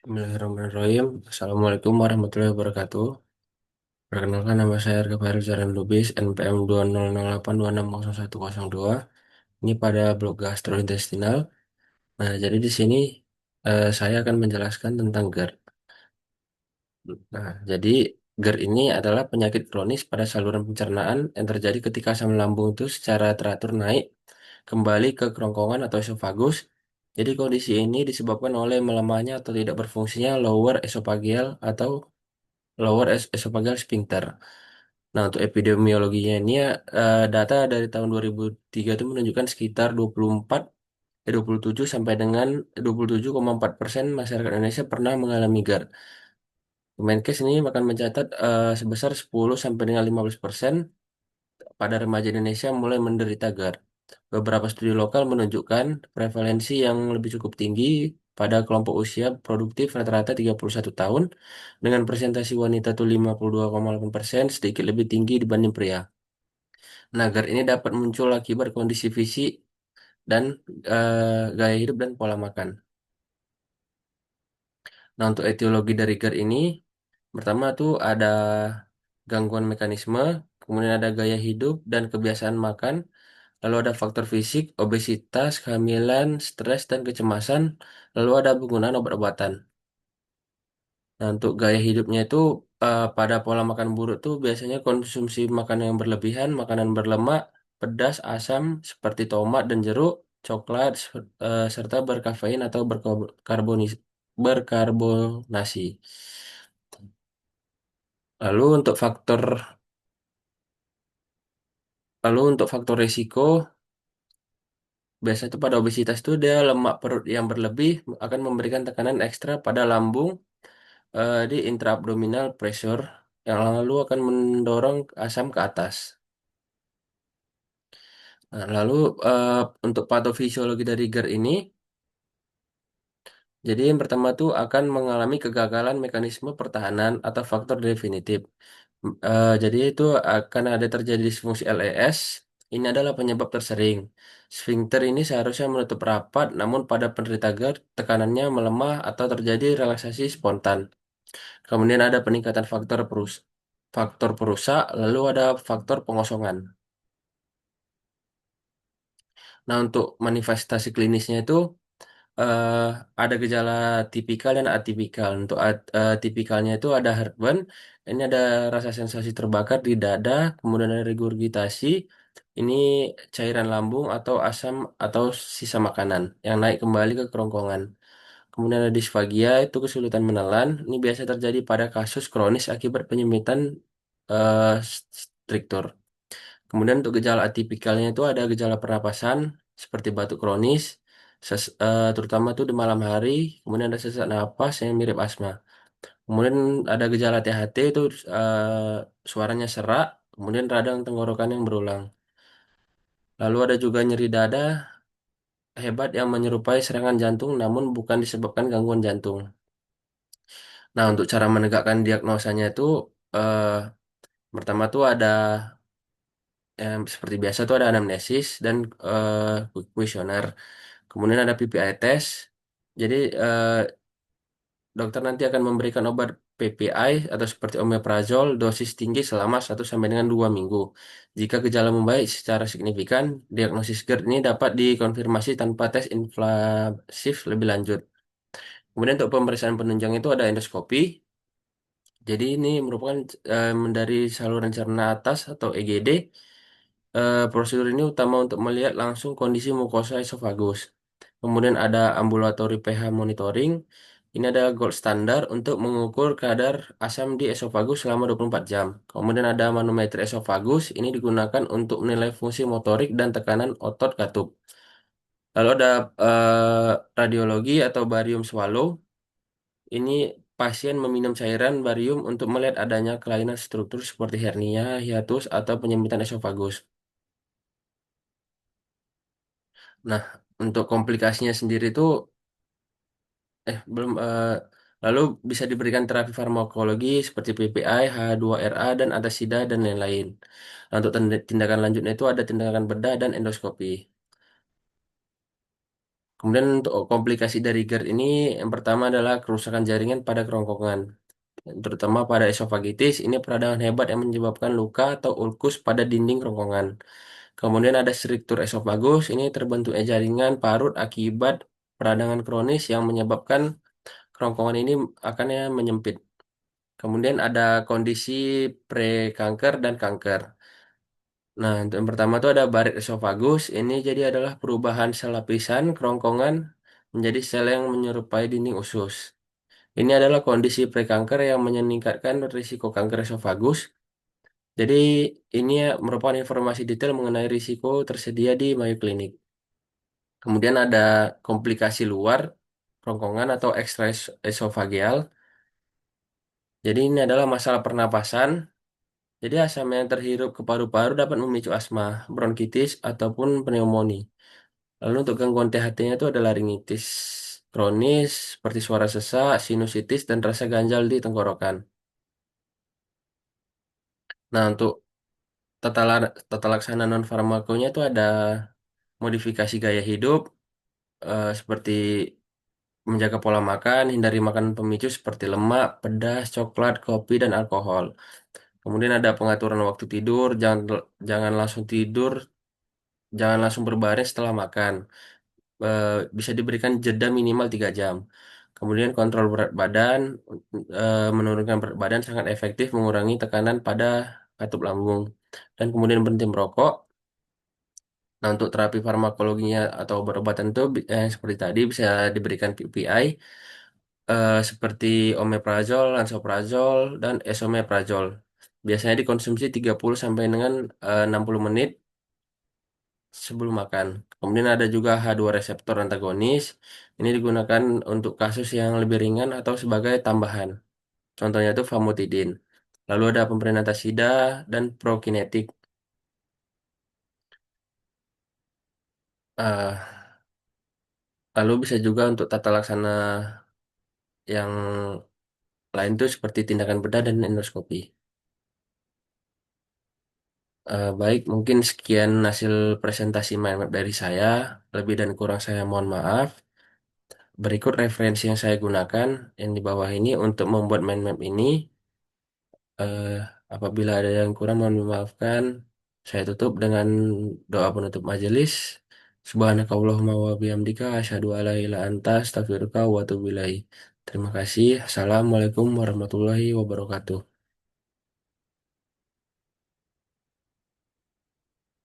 Bismillahirrahmanirrahim. Assalamualaikum warahmatullahi wabarakatuh. Perkenalkan nama saya Arga Fahril Jaran Lubis, NPM 2008260102. Ini pada blog gastrointestinal. Nah, jadi di sini saya akan menjelaskan tentang GERD. Nah, jadi GERD ini adalah penyakit kronis pada saluran pencernaan yang terjadi ketika asam lambung itu secara teratur naik kembali ke kerongkongan atau esofagus. Jadi kondisi ini disebabkan oleh melemahnya atau tidak berfungsinya lower esophageal atau esophageal sphincter. Nah, untuk epidemiologinya ini ya, data dari tahun 2003 itu menunjukkan sekitar 27 sampai dengan 27,4% masyarakat Indonesia pernah mengalami GERD. Kemenkes ini akan mencatat sebesar 10 sampai dengan 15% pada remaja Indonesia mulai menderita GERD. Beberapa studi lokal menunjukkan prevalensi yang lebih cukup tinggi pada kelompok usia produktif rata-rata 31 tahun dengan presentasi wanita itu 52,8% sedikit lebih tinggi dibanding pria. Nah, GERD ini dapat muncul akibat kondisi fisik dan gaya hidup dan pola makan. Nah, untuk etiologi dari GERD ini, pertama tuh ada gangguan mekanisme, kemudian ada gaya hidup dan kebiasaan makan, lalu ada faktor fisik, obesitas, kehamilan, stres, dan kecemasan, lalu ada penggunaan obat-obatan. Nah, untuk gaya hidupnya itu pada pola makan buruk tuh biasanya konsumsi makanan yang berlebihan, makanan berlemak, pedas, asam, seperti tomat dan jeruk, coklat, serta berkafein atau berkarbonasi. Lalu untuk faktor Lalu untuk faktor risiko, biasanya itu pada obesitas itu dia lemak perut yang berlebih akan memberikan tekanan ekstra pada lambung di intraabdominal pressure yang lalu akan mendorong asam ke atas. Nah, lalu untuk patofisiologi dari GERD ini, jadi yang pertama tuh akan mengalami kegagalan mekanisme pertahanan atau faktor definitif. Jadi itu akan ada terjadi disfungsi LES. Ini adalah penyebab tersering. Sphincter ini seharusnya menutup rapat, namun pada penderita GERD tekanannya melemah atau terjadi relaksasi spontan. Kemudian ada peningkatan faktor perusak, lalu ada faktor pengosongan. Nah, untuk manifestasi klinisnya itu eh, ada gejala tipikal dan atipikal. Untuk tipikalnya itu ada heartburn, ini ada rasa sensasi terbakar di dada, kemudian ada regurgitasi, ini cairan lambung atau asam atau sisa makanan yang naik kembali ke kerongkongan. Kemudian ada disfagia, itu kesulitan menelan. Ini biasa terjadi pada kasus kronis akibat penyempitan eh, struktur. Kemudian untuk gejala atipikalnya itu ada gejala pernapasan seperti batuk kronis, terutama itu di malam hari. Kemudian ada sesak napas yang mirip asma. Kemudian ada gejala THT itu suaranya serak, kemudian radang tenggorokan yang berulang. Lalu ada juga nyeri dada hebat yang menyerupai serangan jantung namun bukan disebabkan gangguan jantung. Nah, untuk cara menegakkan diagnosanya itu eh, pertama tuh ada seperti biasa tuh ada anamnesis dan kuesioner. Kemudian ada PPI test. Jadi dokter nanti akan memberikan obat PPI atau seperti omeprazol dosis tinggi selama 1 sampai dengan 2 minggu. Jika gejala membaik secara signifikan, diagnosis GERD ini dapat dikonfirmasi tanpa tes invasif lebih lanjut. Kemudian untuk pemeriksaan penunjang itu ada endoskopi. Jadi ini merupakan dari saluran cerna atas atau EGD. Prosedur ini utama untuk melihat langsung kondisi mukosa esofagus. Kemudian ada ambulatory pH monitoring. Ini ada gold standar untuk mengukur kadar asam di esofagus selama 24 jam. Kemudian ada manometri esofagus. Ini digunakan untuk menilai fungsi motorik dan tekanan otot katup. Lalu ada radiologi atau barium swallow. Ini pasien meminum cairan barium untuk melihat adanya kelainan struktur seperti hernia, hiatus, atau penyempitan esofagus. Nah, untuk komplikasinya sendiri itu belum lalu bisa diberikan terapi farmakologi seperti PPI, H2RA dan antasida dan lain-lain. Nah, untuk tindakan lanjutnya itu ada tindakan bedah dan endoskopi. Kemudian untuk komplikasi dari GERD ini yang pertama adalah kerusakan jaringan pada kerongkongan, terutama pada esofagitis. Ini peradangan hebat yang menyebabkan luka atau ulkus pada dinding kerongkongan. Kemudian ada struktur esofagus, ini terbentuknya jaringan parut akibat peradangan kronis yang menyebabkan kerongkongan ini akannya menyempit. Kemudian ada kondisi prekanker dan kanker. Nah, untuk yang pertama itu ada barit esofagus. Ini jadi adalah perubahan sel lapisan kerongkongan menjadi sel yang menyerupai dinding usus. Ini adalah kondisi prekanker yang meningkatkan risiko kanker esofagus. Jadi ini merupakan informasi detail mengenai risiko tersedia di Mayo Clinic. Kemudian ada komplikasi luar kerongkongan atau ekstraesofageal. Jadi ini adalah masalah pernapasan. Jadi asam yang terhirup ke paru-paru dapat memicu asma, bronkitis, ataupun pneumonia. Lalu untuk gangguan THT-nya itu ada laringitis kronis, seperti suara sesak, sinusitis, dan rasa ganjal di tenggorokan. Nah, untuk tata laksana non farmakonya itu ada modifikasi gaya hidup, seperti menjaga pola makan, hindari makanan pemicu seperti lemak, pedas, coklat, kopi, dan alkohol. Kemudian ada pengaturan waktu tidur, jangan langsung tidur, jangan langsung berbaring setelah makan. Eh, Bisa diberikan jeda minimal 3 jam. Kemudian kontrol berat badan, menurunkan berat badan sangat efektif mengurangi tekanan pada katup lambung. Dan kemudian berhenti merokok. Nah, untuk terapi farmakologinya atau obat-obatan itu seperti tadi bisa diberikan PPI, seperti omeprazol, lansoprazol, dan esomeprazol. Biasanya dikonsumsi 30 sampai dengan 60 menit sebelum makan. Kemudian ada juga H2 reseptor antagonis. Ini digunakan untuk kasus yang lebih ringan atau sebagai tambahan. Contohnya itu famotidin. Lalu ada pemberian antasida dan prokinetik. Eh, Lalu bisa juga untuk tata laksana yang lain tuh seperti tindakan bedah dan endoskopi. Baik, mungkin sekian hasil presentasi mind map dari saya. Lebih dan kurang saya mohon maaf. Berikut referensi yang saya gunakan yang di bawah ini untuk membuat mind map ini. Eh, Apabila ada yang kurang mohon dimaafkan. Saya tutup dengan doa penutup majelis. Subhanakallahumma wa bihamdika asyhadu alla ilaha illa anta astaghfiruka wa atubu ilaik. Terima kasih. Assalamualaikum warahmatullahi wabarakatuh.